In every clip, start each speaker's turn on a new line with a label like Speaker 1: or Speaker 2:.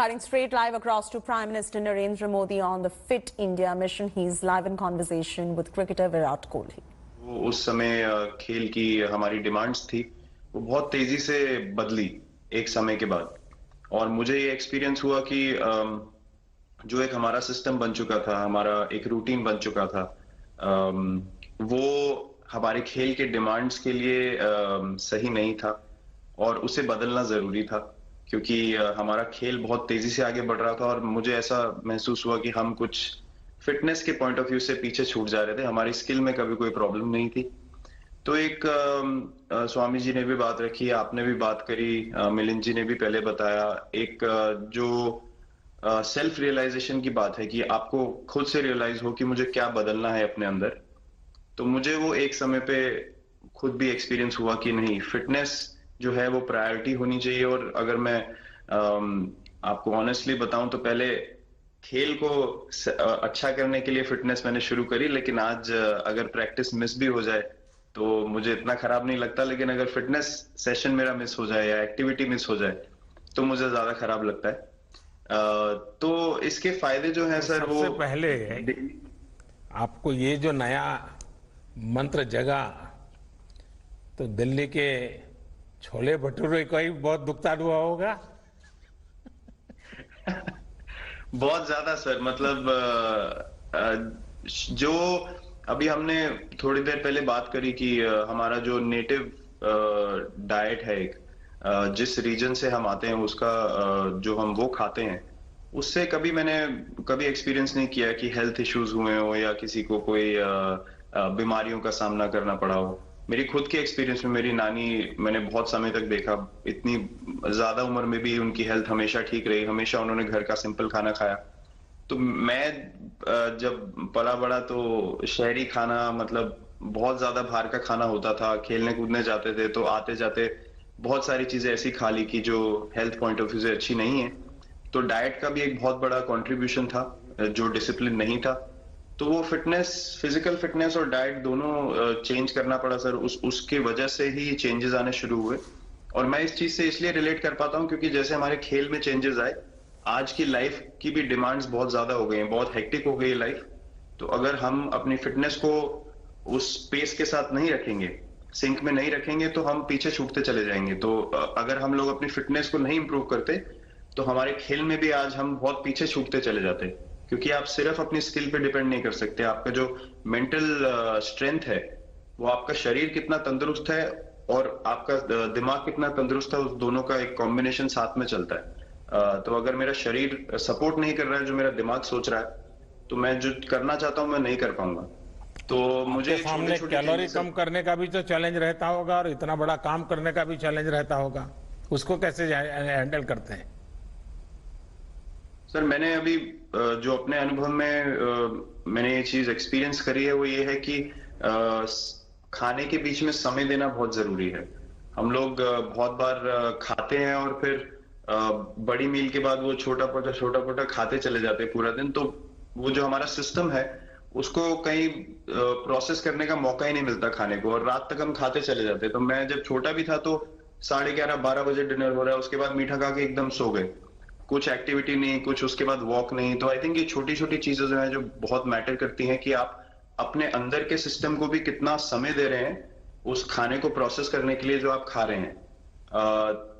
Speaker 1: cutting straight live across to Prime Minister Narendra Modi on the Fit India mission. He's live in conversation with cricketer Virat Kohli.
Speaker 2: उस समय खेल की हमारी demands थी वो बहुत तेजी से बदली एक समय के बाद, और मुझे ये एक्सपीरियंस हुआ कि जो एक हमारा सिस्टम बन चुका था, हमारा एक रूटीन बन चुका था, वो हमारे खेल के डिमांड्स के लिए सही नहीं था और उसे बदलना जरूरी था, क्योंकि हमारा खेल बहुत तेजी से आगे बढ़ रहा था और मुझे ऐसा महसूस हुआ कि हम कुछ फिटनेस के पॉइंट ऑफ व्यू से पीछे छूट जा रहे थे। हमारी स्किल में कभी कोई प्रॉब्लम नहीं थी। तो एक स्वामी जी ने भी बात रखी, आपने भी बात करी, मिलिंद जी ने भी पहले बताया, एक जो सेल्फ रियलाइजेशन की बात है कि आपको खुद से रियलाइज हो कि मुझे क्या बदलना है अपने अंदर। तो मुझे वो एक समय पे खुद भी एक्सपीरियंस हुआ कि नहीं, फिटनेस जो है वो प्रायोरिटी होनी चाहिए। और अगर मैं आपको ऑनेस्टली बताऊं तो पहले खेल को अच्छा करने के लिए फिटनेस मैंने शुरू करी, लेकिन आज अगर प्रैक्टिस मिस भी हो जाए तो मुझे इतना खराब नहीं लगता, लेकिन अगर फिटनेस सेशन मेरा मिस हो जाए या एक्टिविटी मिस हो जाए तो मुझे ज्यादा खराब लगता है। तो इसके फायदे जो हैं सर, वो
Speaker 3: सबसे पहले आपको ये जो नया मंत्र जगा तो दिल्ली के छोले भटूरे का ही बहुत दुखता हुआ होगा।
Speaker 2: बहुत ज्यादा सर, मतलब जो अभी हमने थोड़ी देर पहले बात करी कि हमारा जो नेटिव डाइट है, एक जिस रीजन से हम आते हैं उसका जो हम वो खाते हैं, उससे मैंने कभी एक्सपीरियंस नहीं किया कि हेल्थ इश्यूज हुए हो या किसी को कोई बीमारियों का सामना करना पड़ा हो। मेरी खुद के एक्सपीरियंस में मेरी नानी, मैंने बहुत समय तक देखा, इतनी ज्यादा उम्र में भी उनकी हेल्थ हमेशा ठीक रही, हमेशा उन्होंने घर का सिंपल खाना खाया। तो मैं जब पला बड़ा तो शहरी खाना, मतलब बहुत ज्यादा बाहर का खाना होता था, खेलने कूदने जाते थे तो आते जाते बहुत सारी चीजें ऐसी खा ली कि जो हेल्थ पॉइंट ऑफ व्यू से अच्छी नहीं है। तो डाइट का भी एक बहुत बड़ा कंट्रीब्यूशन था, जो डिसिप्लिन नहीं था। तो वो फिटनेस, फिजिकल फिटनेस और डाइट दोनों चेंज करना पड़ा सर। उसके वजह से ही चेंजेस आने शुरू हुए। और मैं इस चीज से इसलिए रिलेट कर पाता हूँ क्योंकि जैसे हमारे खेल में चेंजेस आए, आज की लाइफ की भी डिमांड्स बहुत ज्यादा हो गई हैं, बहुत हेक्टिक हो गई है लाइफ। तो अगर हम अपनी फिटनेस को उस पेस के साथ नहीं रखेंगे, सिंक में नहीं रखेंगे, तो हम पीछे छूटते चले जाएंगे। तो अगर हम लोग अपनी फिटनेस को नहीं इंप्रूव करते तो हमारे खेल में भी आज हम बहुत पीछे छूटते चले जाते, क्योंकि आप सिर्फ अपनी स्किल पे डिपेंड नहीं कर सकते। आपका जो मेंटल स्ट्रेंथ है, वो आपका शरीर कितना तंदुरुस्त है और आपका दिमाग कितना तंदुरुस्त है, उस दोनों का एक कॉम्बिनेशन साथ में चलता है। तो अगर मेरा शरीर सपोर्ट नहीं कर रहा है जो मेरा दिमाग सोच रहा है, तो मैं जो करना चाहता हूं मैं नहीं कर पाऊंगा। तो मुझे
Speaker 3: सामने कैलोरी कम करने का भी तो चैलेंज रहता होगा और इतना बड़ा काम करने का भी चैलेंज रहता होगा, उसको कैसे हैंडल करते हैं?
Speaker 2: सर मैंने अभी जो अपने अनुभव में मैंने ये चीज एक्सपीरियंस करी है, वो ये है कि खाने के बीच में समय देना बहुत जरूरी है। हम लोग बहुत बार खाते हैं और फिर बड़ी मील के बाद वो छोटा पोटा खाते चले जाते हैं पूरा दिन। तो वो जो हमारा सिस्टम है उसको कहीं प्रोसेस करने का मौका ही नहीं मिलता खाने को, और रात तक हम खाते चले जाते हैं। तो मैं जब छोटा भी था तो 11:30-12 बजे डिनर हो रहा है, उसके बाद मीठा खा के एकदम सो गए, कुछ एक्टिविटी नहीं, कुछ उसके बाद वॉक नहीं। तो आई थिंक ये छोटी छोटी चीजें जो है जो बहुत मैटर करती हैं कि आप अपने अंदर के सिस्टम को भी कितना समय दे रहे हैं उस खाने को प्रोसेस करने के लिए जो आप खा रहे हैं।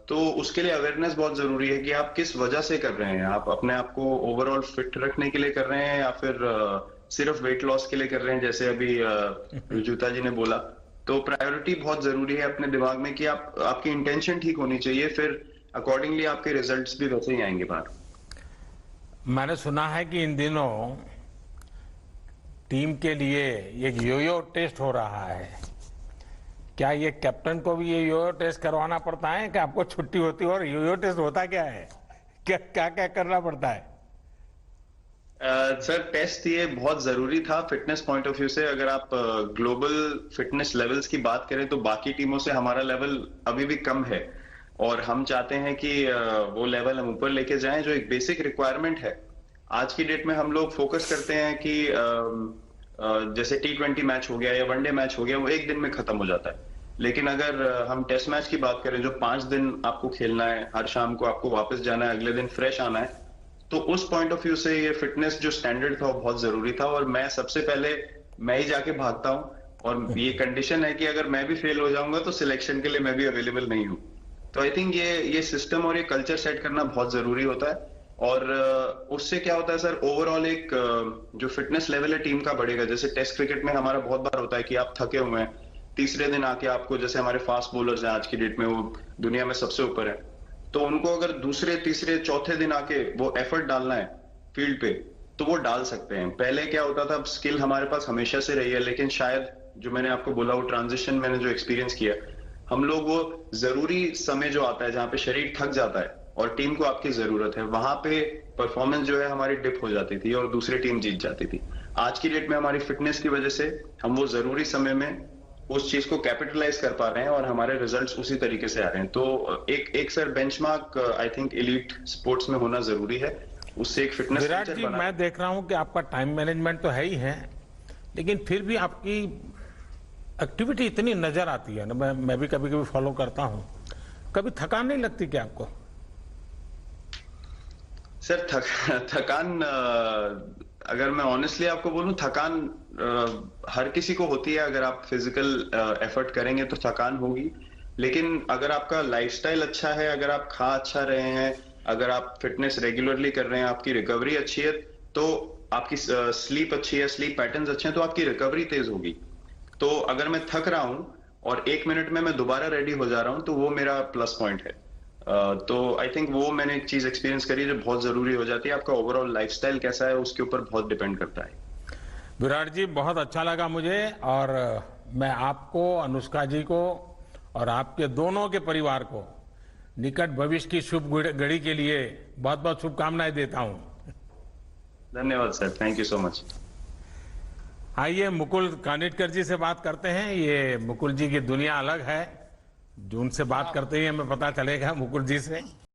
Speaker 2: तो उसके लिए अवेयरनेस बहुत जरूरी है कि आप किस वजह से कर रहे हैं। आप अपने आप को ओवरऑल फिट रखने के लिए कर रहे हैं या फिर सिर्फ वेट लॉस के लिए कर रहे हैं, जैसे अभी जूता जी ने बोला। तो प्रायोरिटी बहुत जरूरी है अपने दिमाग में कि आपकी इंटेंशन ठीक होनी चाहिए, फिर अकॉर्डिंगली आपके रिजल्ट्स भी वैसे ही आएंगे बाहर।
Speaker 3: मैंने सुना है कि इन दिनों टीम के लिए एक योयो टेस्ट हो रहा है। क्या ये कैप्टन को भी ये योयो टेस्ट करवाना पड़ता है कि आपको छुट्टी होती है? और योयो टेस्ट होता क्या है, क्या क्या क्या करना पड़ता है?
Speaker 2: सर टेस्ट ये बहुत जरूरी था फिटनेस पॉइंट ऑफ व्यू से। अगर आप ग्लोबल फिटनेस लेवल्स की बात करें तो बाकी टीमों से हमारा लेवल अभी भी कम है, और हम चाहते हैं कि वो लेवल हम ऊपर लेके जाएं, जो एक बेसिक रिक्वायरमेंट है। आज की डेट में हम लोग फोकस करते हैं कि जैसे T20 मैच हो गया या वनडे मैच हो गया, वो एक दिन में खत्म हो जाता है। लेकिन अगर हम टेस्ट मैच की बात करें जो 5 दिन आपको खेलना है, हर शाम को आपको वापस जाना है, अगले दिन फ्रेश आना है, तो उस पॉइंट ऑफ व्यू से ये फिटनेस जो स्टैंडर्ड था वो बहुत जरूरी था। और मैं सबसे पहले मैं ही जाके भागता हूँ, और ये कंडीशन है कि अगर मैं भी फेल हो जाऊंगा तो सिलेक्शन के लिए मैं भी अवेलेबल नहीं हूँ। तो आई थिंक ये सिस्टम और ये कल्चर सेट करना बहुत जरूरी होता है। और उससे क्या होता है सर, ओवरऑल एक जो फिटनेस लेवल है टीम का बढ़ेगा। जैसे टेस्ट क्रिकेट में हमारा बहुत बार होता है कि आप थके हुए हैं, तीसरे दिन आके आपको, जैसे हमारे फास्ट बॉलर्स हैं आज की डेट में, वो दुनिया में सबसे ऊपर है, तो उनको अगर दूसरे तीसरे चौथे दिन आके वो एफर्ट डालना है फील्ड पे तो वो डाल सकते हैं। पहले क्या होता था, स्किल हमारे पास हमेशा से रही है, लेकिन शायद जो मैंने आपको बोला वो ट्रांजिशन मैंने जो एक्सपीरियंस किया, हम लोग वो जरूरी समय जो आता है जहां पे शरीर थक जाता है और टीम को आपकी जरूरत है, वहां पे परफॉर्मेंस जो है हमारी डिप हो जाती थी और दूसरी टीम जीत जाती थी। आज की डेट में हमारी फिटनेस की वजह से हम वो जरूरी समय में उस चीज को कैपिटलाइज कर पा रहे हैं और हमारे रिजल्ट्स उसी तरीके से आ रहे हैं। तो एक sir benchmark I think elite sports में होना जरूरी है, उससे एक फिटनेस
Speaker 3: विराट जी, मैं देख रहा हूं कि आपका टाइम मैनेजमेंट तो है ही है, लेकिन फिर भी आपकी एक्टिविटी इतनी नजर आती है ना, मैं भी कभी कभी फॉलो करता हूं, कभी थकान नहीं लगती क्या आपको?
Speaker 2: सर थकान अगर मैं ऑनेस्टली आपको बोलूं, थकान हर किसी को होती है। अगर आप फिजिकल एफर्ट करेंगे तो थकान होगी, लेकिन अगर आपका लाइफस्टाइल अच्छा है, अगर आप खा अच्छा रहे हैं, अगर आप फिटनेस रेगुलरली कर रहे हैं, आपकी रिकवरी अच्छी है, तो आपकी स्लीप अच्छी है, स्लीप पैटर्न्स अच्छे हैं, तो आपकी रिकवरी तेज होगी। तो अगर मैं थक रहा हूं और 1 मिनट में मैं दोबारा रेडी हो जा रहा हूं तो वो मेरा प्लस पॉइंट है। तो आई थिंक वो मैंने एक चीज एक्सपीरियंस करी जो बहुत जरूरी हो जाती है। आपका ओवरऑल लाइफस्टाइल कैसा है उसके ऊपर बहुत डिपेंड करता है।
Speaker 3: विराट जी, बहुत अच्छा लगा मुझे, और मैं आपको, अनुष्का जी को और आपके दोनों के परिवार को निकट भविष्य की शुभ घड़ी के लिए बहुत बहुत शुभकामनाएं देता हूं।
Speaker 2: धन्यवाद sir, thank you so much.
Speaker 3: आइए मुकुल कानिटकर जी से बात करते हैं। ये मुकुल जी की दुनिया अलग है, जो उनसे बात करते ही हमें पता चलेगा मुकुल जी से।